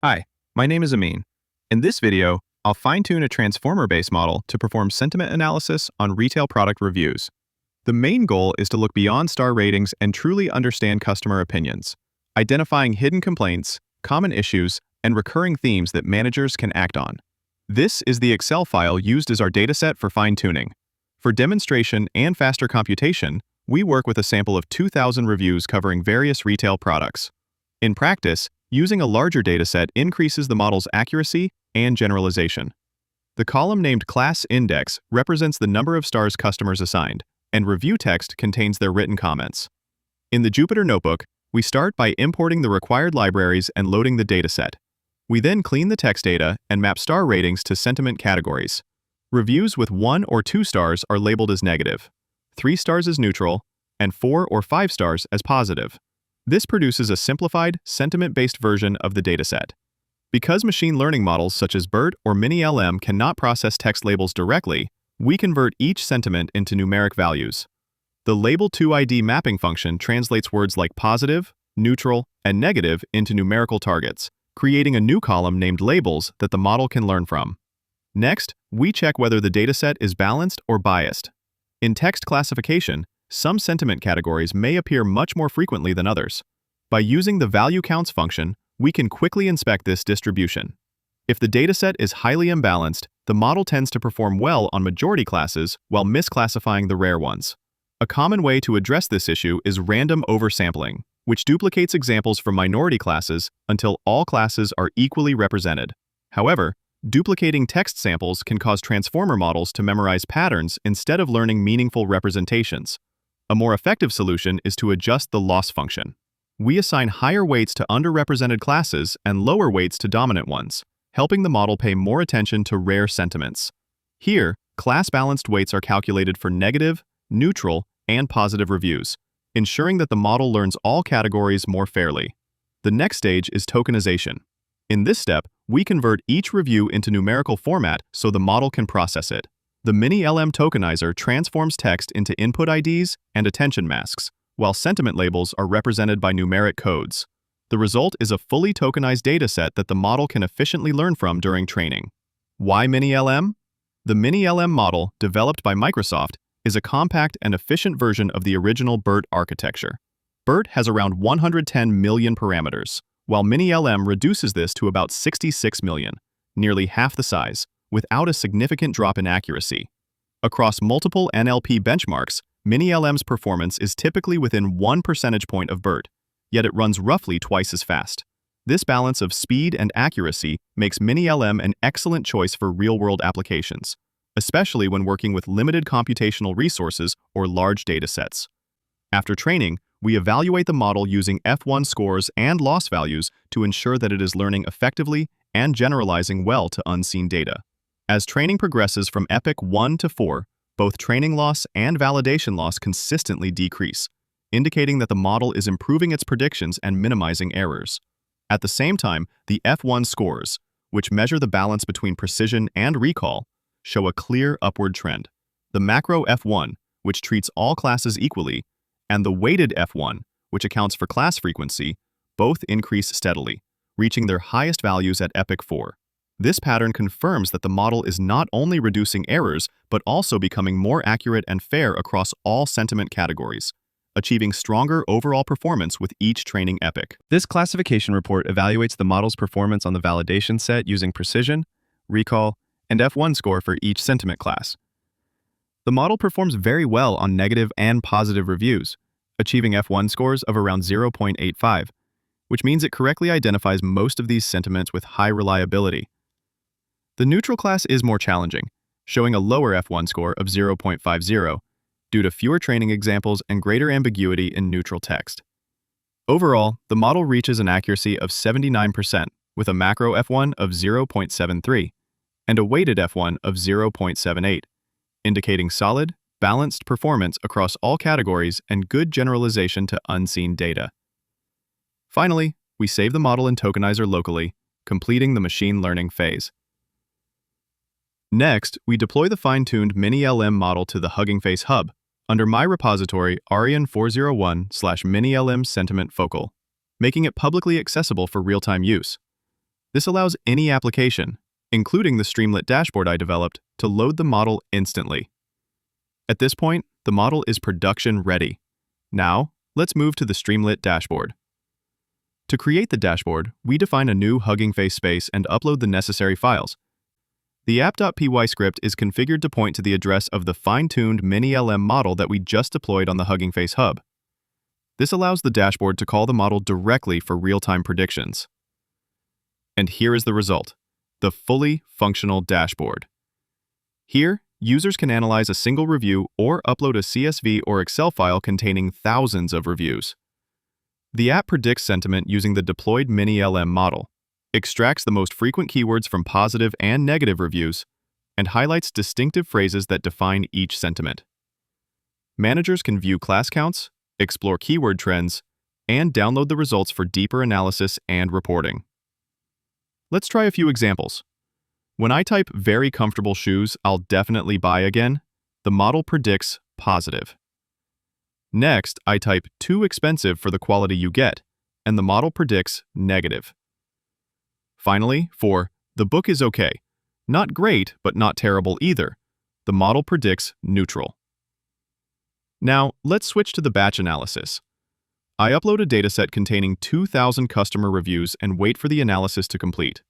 Hi, my name is Amin. In this video, I'll fine-tune a transformer-based model to perform sentiment analysis on retail product reviews. The main goal is to look beyond star ratings and truly understand customer opinions, identifying hidden complaints, common issues, and recurring themes that managers can act on. This is the Excel file used as our dataset for fine-tuning. For demonstration and faster computation, we work with a sample of 2,000 reviews covering various retail products. In practice, using a larger dataset increases the model's accuracy and generalization. The column named Class Index represents the number of stars customers assigned, and review text contains their written comments. In the Jupyter Notebook, we start by importing the required libraries and loading the dataset. We then clean the text data and map star ratings to sentiment categories. Reviews with 1 or 2 stars are labeled as negative, 3 stars as neutral, and 4 or 5 stars as positive. This produces a simplified, sentiment-based version of the dataset. Because machine learning models such as BERT or MiniLM cannot process text labels directly, we convert each sentiment into numeric values. The label2ID mapping function translates words like positive, neutral, and negative into numerical targets, creating a new column named labels that the model can learn from. Next, we check whether the dataset is balanced or biased. In text classification, some sentiment categories may appear much more frequently than others. By using the value counts function, we can quickly inspect this distribution. If the dataset is highly imbalanced, the model tends to perform well on majority classes while misclassifying the rare ones. A common way to address this issue is random oversampling, which duplicates examples from minority classes until all classes are equally represented. However, duplicating text samples can cause transformer models to memorize patterns instead of learning meaningful representations. A more effective solution is to adjust the loss function. We assign higher weights to underrepresented classes and lower weights to dominant ones, helping the model pay more attention to rare sentiments. Here, class-balanced weights are calculated for negative, neutral, and positive reviews, ensuring that the model learns all categories more fairly. The next stage is tokenization. In this step, we convert each review into numerical format so the model can process it. The MiniLM tokenizer transforms text into input IDs and attention masks, while sentiment labels are represented by numeric codes. The result is a fully tokenized dataset that the model can efficiently learn from during training. Why MiniLM? The MiniLM model, developed by Microsoft, is a compact and efficient version of the original BERT architecture. BERT has around 110 million parameters, while MiniLM reduces this to about 66 million, nearly half the size, without a significant drop in accuracy. Across multiple NLP benchmarks, MiniLM's performance is typically within 1 percentage point of BERT, yet it runs roughly twice as fast. This balance of speed and accuracy makes MiniLM an excellent choice for real-world applications, especially when working with limited computational resources or large datasets. After training, we evaluate the model using F1 scores and loss values to ensure that it is learning effectively and generalizing well to unseen data. As training progresses from Epoch 1 to 4, both training loss and validation loss consistently decrease, indicating that the model is improving its predictions and minimizing errors. At the same time, the F1 scores, which measure the balance between precision and recall, show a clear upward trend. The macro F1, which treats all classes equally, and the weighted F1, which accounts for class frequency, both increase steadily, reaching their highest values at Epoch 4. This pattern confirms that the model is not only reducing errors, but also becoming more accurate and fair across all sentiment categories, achieving stronger overall performance with each training epoch. This classification report evaluates the model's performance on the validation set using precision, recall, and F1 score for each sentiment class. The model performs very well on negative and positive reviews, achieving F1 scores of around 0.85, which means it correctly identifies most of these sentiments with high reliability. The neutral class is more challenging, showing a lower F1 score of 0.50 due to fewer training examples and greater ambiguity in neutral text. Overall, the model reaches an accuracy of 79% with a macro F1 of 0.73 and a weighted F1 of 0.78, indicating solid, balanced performance across all categories and good generalization to unseen data. Finally, we save the model in Tokenizer locally, completing the machine learning phase. Next, we deploy the fine-tuned MiniLM model to the Hugging Face hub under my repository Arian401/MiniLM Sentiment Focal, making it publicly accessible for real-time use. This allows any application, including the Streamlit dashboard I developed, to load the model instantly. At this point, the model is production ready. Now, let's move to the Streamlit dashboard. To create the dashboard, we define a new Hugging Face space and upload the necessary files. The app.py script is configured to point to the address of the fine-tuned MiniLM model that we just deployed on the Hugging Face hub. This allows the dashboard to call the model directly for real-time predictions. And here is the result, the fully functional dashboard. Here, users can analyze a single review or upload a CSV or Excel file containing thousands of reviews. The app predicts sentiment using the deployed MiniLM model, extracts the most frequent keywords from positive and negative reviews, and highlights distinctive phrases that define each sentiment. Managers can view class counts, explore keyword trends, and download the results for deeper analysis and reporting. Let's try a few examples. When I type "very comfortable shoes, I'll definitely buy again," the model predicts positive. Next, I type "too expensive for the quality you get," and the model predicts negative. Finally, for "the book is okay, not great but not terrible either," the model predicts neutral. Now, let's switch to the batch analysis. I upload a dataset containing 2,000 customer reviews and wait for the analysis to complete.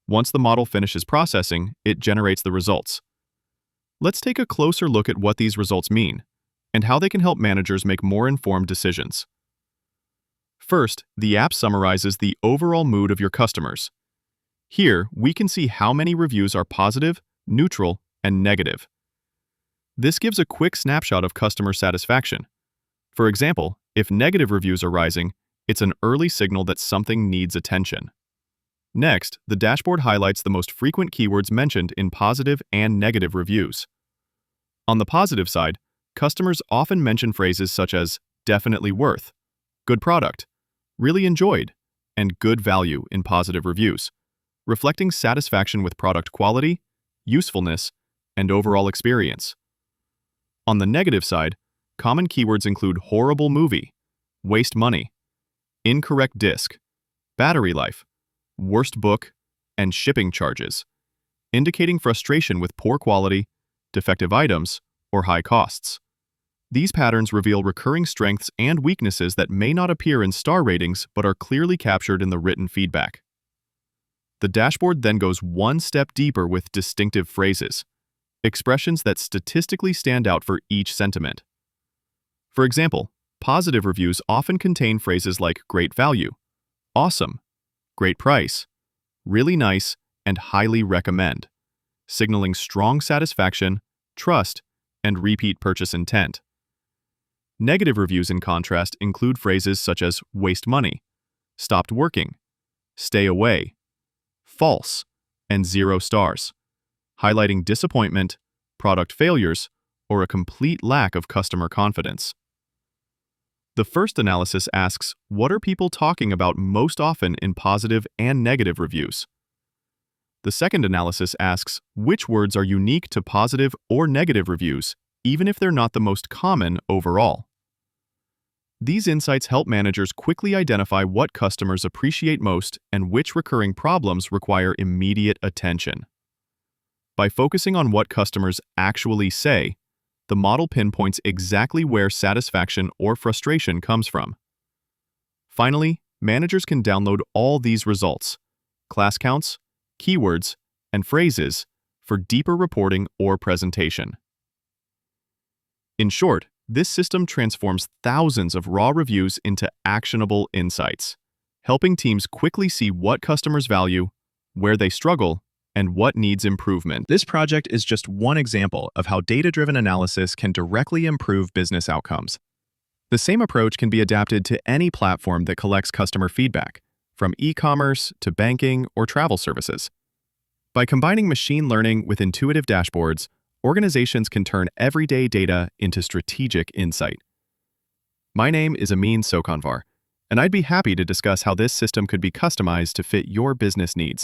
Once the model finishes processing, it generates the results. Let's take a closer look at what these results mean and how they can help managers make more informed decisions. First, the app summarizes the overall mood of your customers. Here, we can see how many reviews are positive, neutral, and negative. This gives a quick snapshot of customer satisfaction. For example, if negative reviews are rising, it's an early signal that something needs attention. Next, the dashboard highlights the most frequent keywords mentioned in positive and negative reviews. On the positive side, customers often mention phrases such as "definitely worth," "good product," "really enjoyed," and "good value" in positive reviews, reflecting satisfaction with product quality, usefulness, and overall experience. On the negative side, common keywords include "horrible movie," "waste money," "incorrect disk," "battery life," "worst book," and "shipping charges," indicating frustration with poor quality, defective items, or high costs. These patterns reveal recurring strengths and weaknesses that may not appear in star ratings but are clearly captured in the written feedback. The dashboard then goes one step deeper with distinctive phrases, expressions that statistically stand out for each sentiment. For example, positive reviews often contain phrases like "great value," "awesome," "great price," "really nice," and "highly recommend," signaling strong satisfaction, trust, and repeat purchase intent. Negative reviews, in contrast, include phrases such as "waste money," "stopped working," "stay away," "false," and "0 stars," highlighting disappointment, product failures, or a complete lack of customer confidence. The first analysis asks, what are people talking about most often in positive and negative reviews? The second analysis asks, which words are unique to positive or negative reviews, even if they're not the most common overall? These insights help managers quickly identify what customers appreciate most and which recurring problems require immediate attention. By focusing on what customers actually say, the model pinpoints exactly where satisfaction or frustration comes from. Finally, managers can download all these results, class counts, keywords, and phrases, for deeper reporting or presentation. In short, this system transforms thousands of raw reviews into actionable insights, helping teams quickly see what customers value, where they struggle, and what needs improvement. This project is just one example of how data-driven analysis can directly improve business outcomes. The same approach can be adapted to any platform that collects customer feedback, from e-commerce to banking or travel services. By combining machine learning with intuitive dashboards, organizations can turn everyday data into strategic insight. My name is Amin Sokanvar, and I'd be happy to discuss how this system could be customized to fit your business needs.